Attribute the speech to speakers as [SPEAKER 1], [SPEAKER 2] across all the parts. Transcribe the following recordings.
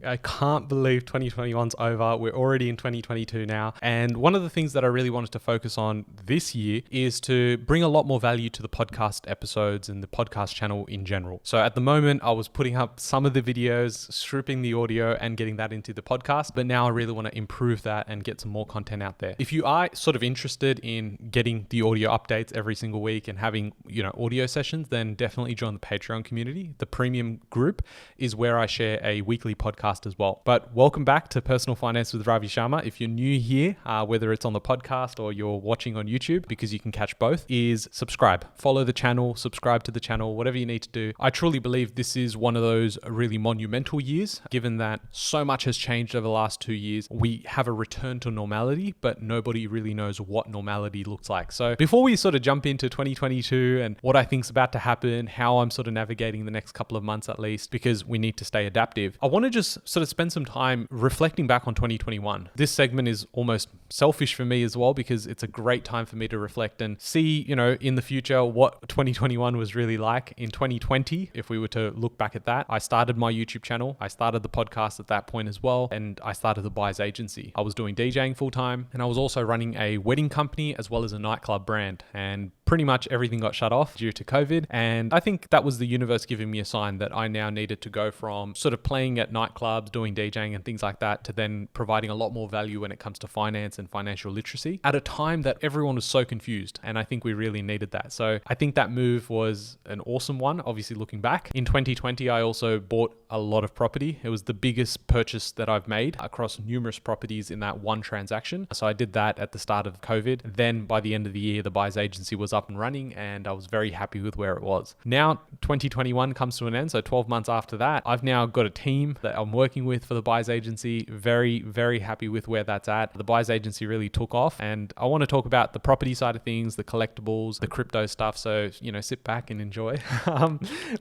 [SPEAKER 1] I can't believe 2021's over. We're already in 2022 now. And one of the things that I really wanted to focus on this year is to bring a lot more value to the podcast episodes and the podcast channel in general. So at the moment, I was putting up some of the videos, stripping the audio and getting that into the podcast. But now I really want to improve that and get some more content out there. If you are sort of interested in getting the audio updates every single week and having, audio sessions, then definitely join the Patreon community. The premium group is where I share a weekly podcast as well. But welcome back to Personal Finance with Ravi Sharma. If you're new here, whether it's on the podcast or you're watching on YouTube, because you can catch both, is subscribe. Follow the channel, subscribe to the channel, whatever you need to do. I truly believe this is one of those really monumental years, given that so much has changed over the last 2 years. We have a return to normality, but nobody really knows what normality looks like. So before we sort of jump into 2022 and what I think is about to happen, how I'm sort of navigating the next couple of months at least, because we need to stay adaptive, I want to just sort of spend some time reflecting back on 2021. This segment is almost selfish for me as well, because it's a great time for me to reflect and see, in the future what 2021 was really like. In 2020, if we were to look back at that, I started my YouTube channel. I started the podcast at that point as well. And I started the buyer's agency. I was doing DJing full time, and I was also running a wedding company as well as a nightclub brand. And pretty much everything got shut off due to COVID. And I think that was the universe giving me a sign that I now needed to go from sort of playing at nightclubs, doing DJing and things like that, to then providing a lot more value when it comes to finance and financial literacy at a time that everyone was so confused. And I think we really needed that. So I think that move was an awesome one, obviously looking back. In 2020, I also bought a lot of property. It was the biggest purchase that I've made across numerous properties in that one transaction. So I did that at the start of COVID. Then by the end of the year, the buyer's agency was up and running, and I was very happy with where it was. Now 2021 comes to an end. So 12 months after that, I've now got a team that I'm working with for the buyer's agency. Very, very happy with where that's at. The buyer's agency really took off, and I want to talk about the property side of things, the collectibles, the crypto stuff. So, sit back and enjoy.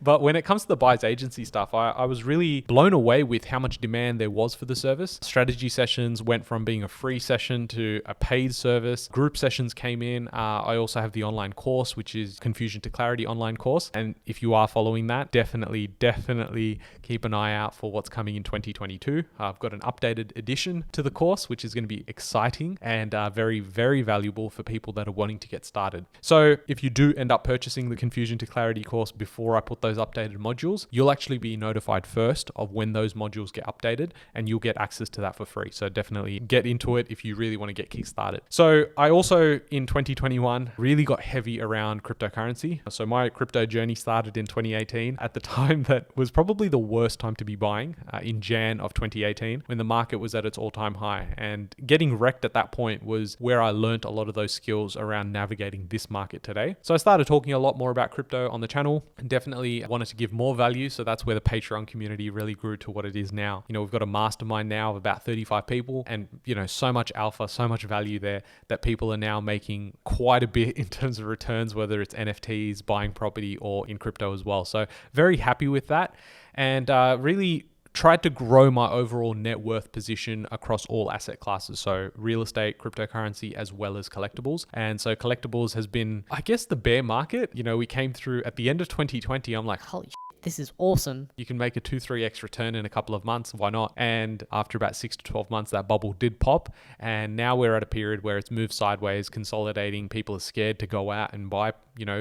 [SPEAKER 1] But when it comes to the buyer's agency stuff, I was really blown away with how much demand there was for the service. Strategy sessions went from being a free session to a paid service. Group sessions came in. I also have the online course, which is Confusion to Clarity online course. And if you are following that, definitely keep an eye out for what's coming in 2022. I've got an updated edition to the course, which is going to be exciting and very, very valuable for people that are wanting to get started. So if you do end up purchasing the Confusion to Clarity course before I put those updated modules, you'll actually be notified first of when those modules get updated, and you'll get access to that for free. So definitely get into it if you really want to get kickstarted. So I also in 2021 really got heavy around cryptocurrency. So my crypto journey started in 2018 at the time that was probably the worst time to be buying, in Jan of 2018, when the market was at its all-time high. And getting wrecked at that point was where I learned a lot of those skills around navigating this market today. So I started talking a lot more about crypto on the channel, and definitely wanted to give more value. So that's where the Patreon community really grew to what it is now. We've got a mastermind now of about 35 people, and so much alpha, so much value there that people are now making quite a bit in terms of returns, whether it's NFTs, buying property, or in crypto as well. So very happy with that, and really tried to grow my overall net worth position across all asset classes. So real estate, cryptocurrency, as well as collectibles. And so collectibles has been, I guess, the bear market. We came through at the end of 2020. I'm like, holy
[SPEAKER 2] this is awesome.
[SPEAKER 1] You can make a 2-3x return in a couple of months. Why not? And after about 6 to 12 months, that bubble did pop. And now we're at a period where it's moved sideways, consolidating. People are scared to go out and buy,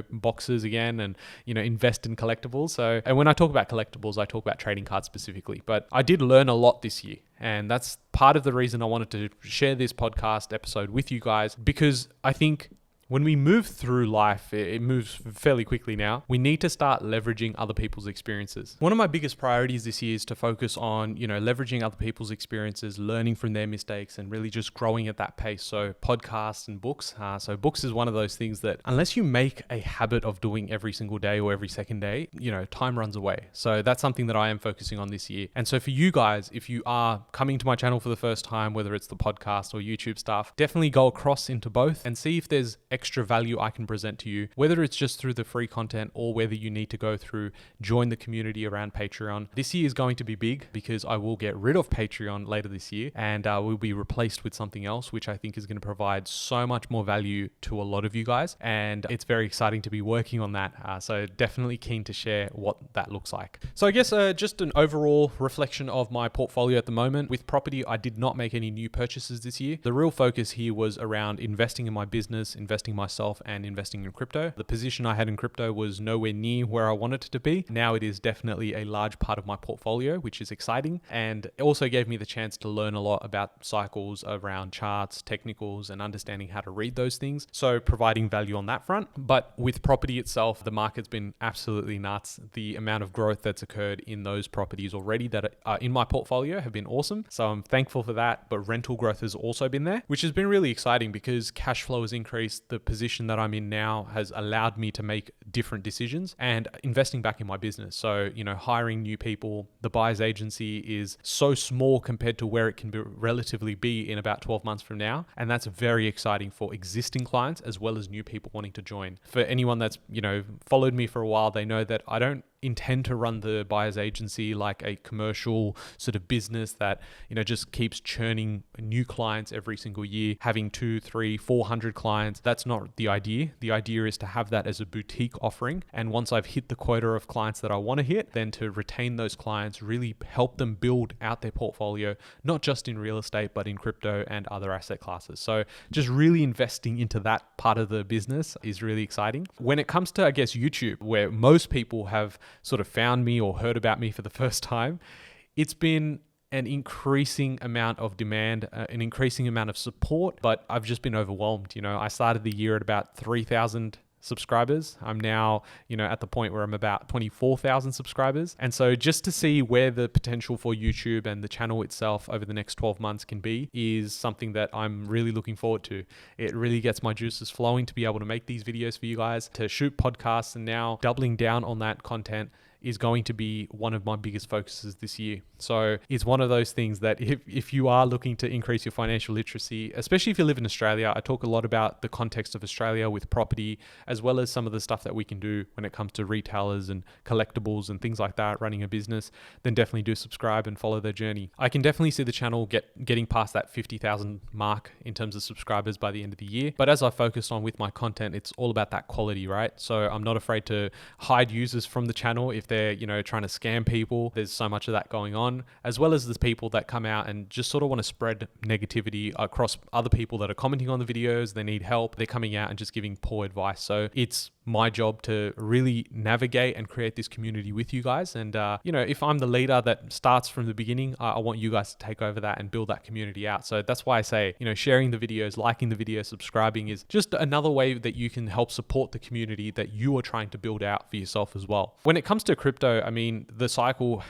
[SPEAKER 1] boxes again and, invest in collectibles. So, and when I talk about collectibles, I talk about trading cards specifically. But I did learn a lot this year. And that's part of the reason I wanted to share this podcast episode with you guys, because I think when we move through life, it moves fairly quickly now. We need to start leveraging other people's experiences. One of my biggest priorities this year is to focus on, leveraging other people's experiences, learning from their mistakes, and really just growing at that pace. So podcasts and books. So books is one of those things that unless you make a habit of doing every single day or every second day, time runs away. So that's something that I am focusing on this year. And so for you guys, if you are coming to my channel for the first time, whether it's the podcast or YouTube stuff, definitely go across into both and see if there's extra value I can present to you, whether it's just through the free content or whether you need to go through, join the community around Patreon. This year is going to be big because I will get rid of Patreon later this year and will be replaced with something else, which I think is going to provide so much more value to a lot of you guys. And it's very exciting to be working on that. So definitely keen to share what that looks like. So I guess just an overall reflection of my portfolio at the moment. With property, I did not make any new purchases this year. The real focus here was around investing in my business, investing myself, and investing in crypto. The position I had in crypto was nowhere near where I wanted it to be. Now it is definitely a large part of my portfolio, which is exciting. And it also gave me the chance to learn a lot about cycles around charts, technicals, and understanding how to read those things. So providing value on that front. But with property itself, the market's been absolutely nuts. The amount of growth that's occurred in those properties already that are in my portfolio have been awesome. So I'm thankful for that. But rental growth has also been there, which has been really exciting because cash flow has increased. The position that I'm in now has allowed me to make different decisions and investing back in my business. So, hiring new people, the buyer's agency is so small compared to where it can relatively be in about 12 months from now. And that's very exciting for existing clients as well as new people wanting to join. For anyone that's, followed me for a while, they know that I don't intend to run the buyer's agency like a commercial sort of business that, just keeps churning new clients every single year, having 200, 300, 400 clients. That's not the idea. The idea is to have that as a boutique offering. And once I've hit the quota of clients that I want to hit, then to retain those clients, really help them build out their portfolio, not just in real estate, but in crypto and other asset classes. So just really investing into that part of the business is really exciting. When it comes to, I guess, YouTube, where most people have sort of found me or heard about me for the first time, it's been an increasing amount of demand, an increasing amount of support, but I've just been overwhelmed. I started the year at about 3,000 subscribers. I'm now, at the point where I'm about 24,000 subscribers. And so just to see where the potential for YouTube and the channel itself over the next 12 months can be is something that I'm really looking forward to. It really gets my juices flowing to be able to make these videos for you guys, to shoot podcasts, and now doubling down on that content is going to be one of my biggest focuses this year. So it's one of those things that if you are looking to increase your financial literacy, especially if you live in Australia, I talk a lot about the context of Australia with property, as well as some of the stuff that we can do when it comes to retailers and collectibles and things like that, running a business, then definitely do subscribe and follow their journey. I can definitely see the channel getting past that 50,000 mark in terms of subscribers by the end of the year. But as I focused on with my content, it's all about that quality, right? So I'm not afraid to hide users from the channel if they're, trying to scam people. There's so much of that going on, as well as there's people that come out and just sort of want to spread negativity across other people that are commenting on the videos. They need help. They're coming out and just giving poor advice. So it's my job to really navigate and create this community with you guys. And, if I'm the leader that starts from the beginning, I want you guys to take over that and build that community out. So that's why I say, sharing the videos, liking the video, subscribing is just another way that you can help support the community that you are trying to build out for yourself as well. When it comes to crypto, the cycle,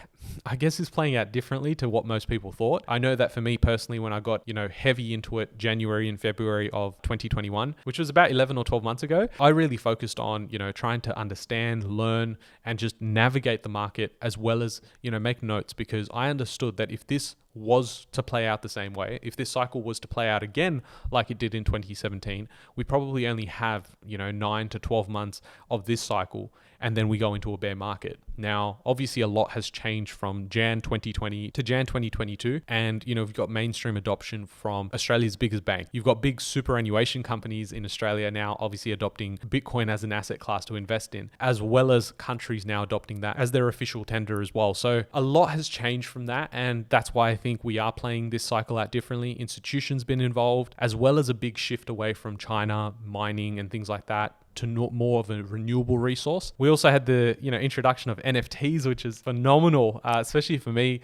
[SPEAKER 1] I guess, is playing out differently to what most people thought. I know that for me personally, when I got, heavy into it January and February of 2021, which was about 11 or 12 months ago, I really focused on, trying to understand, learn, and just navigate the market, as well as, make notes, because I understood that if this was to play out the same way, if this cycle was to play out again like it did in 2017, we probably only have 9 to 12 months of this cycle, and then we go into a bear market. Now, obviously a lot has changed from Jan 2020 to Jan 2022, and we've got mainstream adoption from Australia's biggest bank. You've got big superannuation companies in Australia now obviously adopting Bitcoin as an asset class to invest in, as well as countries now adopting that as their official tender as well. So a lot has changed from that, and that's why I think we are playing this cycle out differently. Institutions been involved, as well as a big shift away from China, mining and things like that, to more of a renewable resource. We also had the introduction of NFTs, which is phenomenal, especially for me,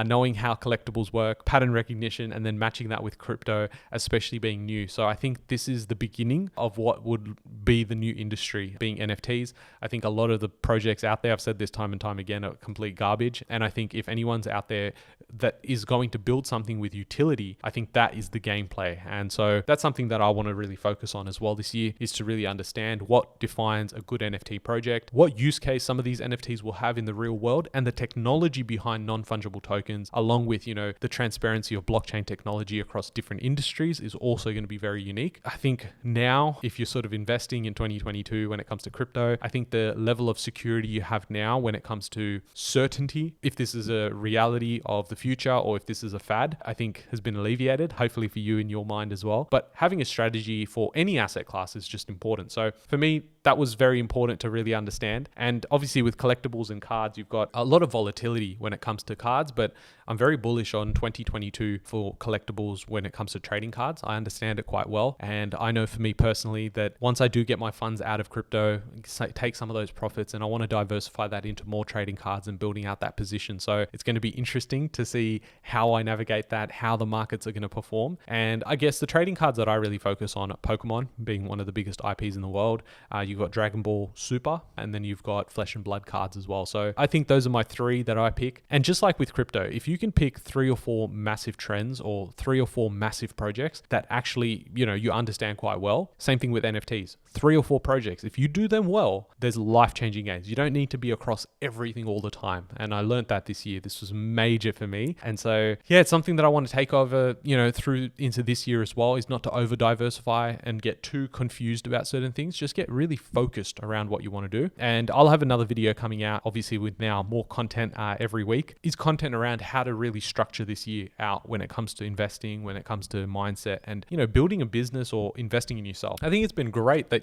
[SPEAKER 1] knowing how collectibles work, pattern recognition, and then matching that with crypto, especially being new. So I think this is the beginning of what would be the new industry, being NFTs. I think a lot of the projects out there, I've said this time and time again, are complete garbage. And I think if anyone's out there that is going to build something with utility, I think that is the gameplay. And so that's something that I want to really focus on as well this year, is to really understand what defines a good NFT project, what use case some of these NFTs will have in the real world, and the technology behind non-fungible tokens, along with, the transparency of blockchain technology across different industries is also going to be very unique. I think now, if you're sort of investing in 2022 when it comes to crypto, I think the level of security you have now when it comes to certainty, if this is a reality of the future or if this is a fad, I think has been alleviated, hopefully for you in your mind as well. But having a strategy for any asset class is just important. So for me, that was very important to really understand. And obviously with collectibles and cards, you've got a lot of volatility when it comes to cards, but I'm very bullish on 2022 for collectibles when it comes to trading cards. I understand it quite well. And I know for me personally that once I do get my funds out of crypto, take some of those profits, and I want to diversify that into more trading cards and building out that position. So it's going to be interesting to see how I navigate that, how the markets are going to perform. And I guess the trading cards that I really focus on are Pokemon, being one of the biggest IPs in the world. You've got Dragon Ball Super, and then you've got Flesh and Blood cards as well. So I think those are my three that I pick. And just like with crypto, if you can pick 3 or 4 massive trends or 3 or 4 massive projects that actually, you understand quite well, same thing with NFTs, 3 or 4 projects. If you do them well, there's life-changing gains. You don't need to be across everything all the time. And I learned that this year. This was major for me. And so, yeah, it's something that I want to take over, through into this year as well, is not to over diversify and get too confused about certain things. Just get really focused around what you want to do. And I'll have another video coming out, obviously with now more content every week, is content around how to really structure this year out when it comes to investing, when it comes to mindset and, building a business or investing in yourself. I think it's been great that,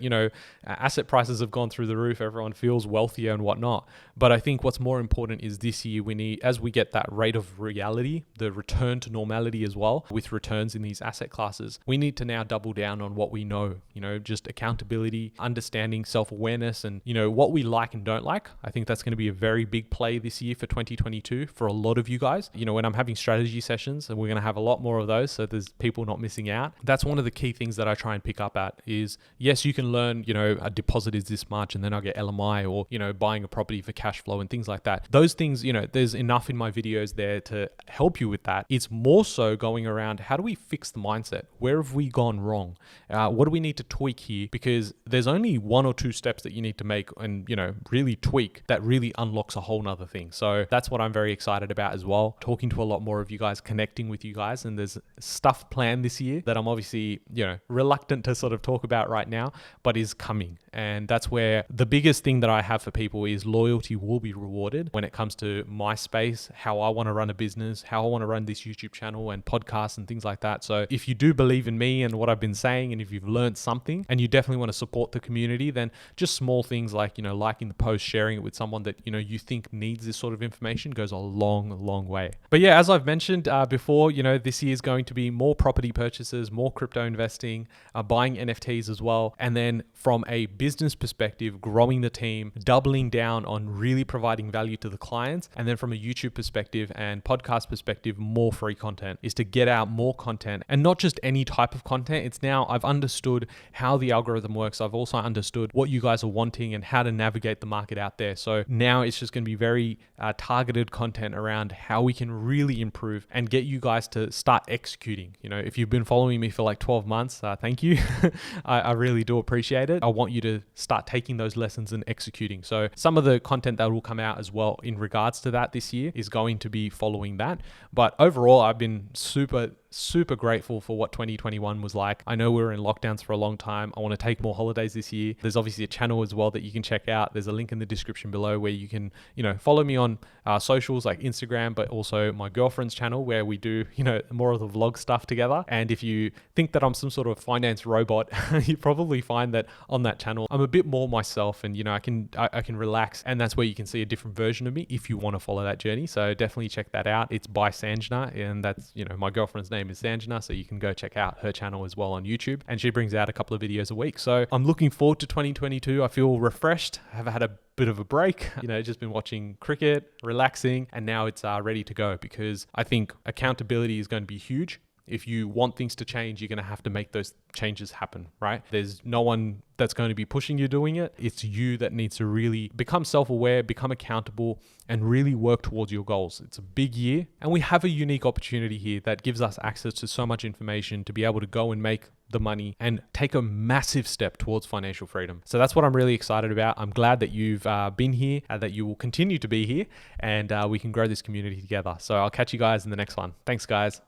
[SPEAKER 1] asset prices have gone through the roof. Everyone feels wealthier and whatnot. But I think what's more important is this year we need, as we get that rate of reality, the return to normality as well with returns in these asset classes, we need to now double down on what we know, just accountability, understanding self-awareness and, what we like and don't like. I think that's going to be a very big play this year for 2022 for a lot of you guys. When I'm having strategy sessions, and we're going to have a lot more of those, so there's people not missing out. That's one of the key things that I try and pick up at is, yes, you can learn, a deposit is this much and then I'll get LMI, or, buying a property for cash flow and things like that. Those things, there's enough in my videos there to help you with that. It's more so going around, how do we fix the mindset? Where have we gone wrong? What do we need to tweak here? Because there's only 1 or 2 steps that you need to make and, really tweak that really unlocks a whole nother thing. So that's what I'm very excited about as well. Talking to a lot more of you guys, connecting with you guys, and there's stuff planned this year that I'm obviously, reluctant to sort of talk about right now, but is coming. And that's where the biggest thing that I have for people is loyalty will be rewarded when it comes to my space, how I want to run a business, how I want to run this YouTube channel and podcasts and things like that. So if you do believe in me and what I've been saying, and if you've learned something and you definitely want to support the community, then just small things like, liking the post, sharing it with someone that, you think needs this sort of information goes a long, long way. But yeah, as I've mentioned before, this year is going to be more property purchases, more crypto investing, buying NFTs as well. And then from a business perspective, growing the team, doubling down on really providing value to the clients. And then from a YouTube perspective and podcast perspective, more free content is to get out more content, and not just any type of content. It's now I've understood how the algorithm works. I've also understood what you guys are wanting and how to navigate the market out there. So now it's just going to be very targeted content around how we can really improve and get you guys to start executing. If you've been following me for like 12 months, thank you. I really do appreciate it. I want you to start taking those lessons and executing. So some of the content that will come out as well in regards to that this year is going to be following that. But overall, I've been super grateful for what 2021 was like. I know we were in lockdowns for a long time. I want to take more holidays this year. There's obviously a channel as well that you can check out. There's a link in the description below where you can, follow me on socials like Instagram, but also my girlfriend's channel where we do, more of the vlog stuff together. And if you think that I'm some sort of finance robot, you probably find that on that channel, I'm a bit more myself, and, I can relax. And that's where you can see a different version of me if you want to follow that journey. So definitely check that out. It's by Sanjna, and that's, my girlfriend's name is Sanjna, so you can go check out her channel as well on YouTube, and she brings out a couple of videos a week. So I'm looking forward to 2022. I feel refreshed. I've had a bit of a break, just been watching cricket, relaxing, and now it's ready to go, because I think accountability is going to be huge. if you want things to change, you're going to have to make those changes happen, right? There's no one that's going to be pushing you doing it. It's you that needs to really become self-aware, become accountable, and really work towards your goals. It's a big year, and we have a unique opportunity here that gives us access to so much information to be able to go and make the money and take a massive step towards financial freedom. So that's what I'm really excited about. I'm glad that you've been here, that you will continue to be here, and we can grow this community together. So I'll catch you guys in the next one. Thanks, guys.